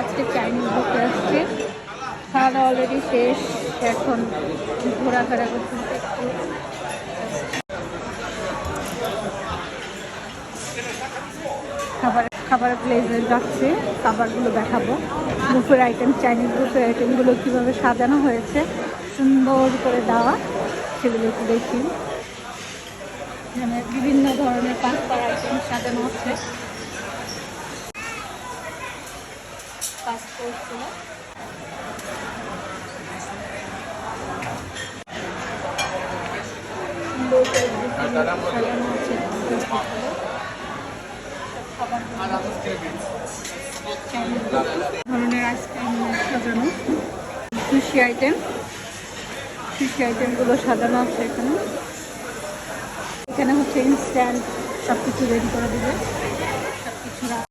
আজকে Chinese buffet আসছে। খাওয়া অলরেডি শেষ, এখন ঘোরাফেরা করতেছে একটু। খাবারের প্লেসে যাচ্ছে, খাবারগুলো দেখাবো। বুফের আইটেম, চাইনিজ বুফের আইটেমগুলো কীভাবে সাজানো হয়েছে সুন্দর করে দেওয়া, সেগুলো একটু দেখি। এখানে বিভিন্ন ধরনের পাস্তার আইটেম সাজানো হচ্ছে। পাসপোর্টগুলো সাজানো আছে। ধরনের আইসক্রিম সাজানো, সুশি আইটেমগুলো সাজানো আছে এখানে। এখানে হচ্ছে ইনস্ট্যান্ট সব কিছু রেডি করে দেবে।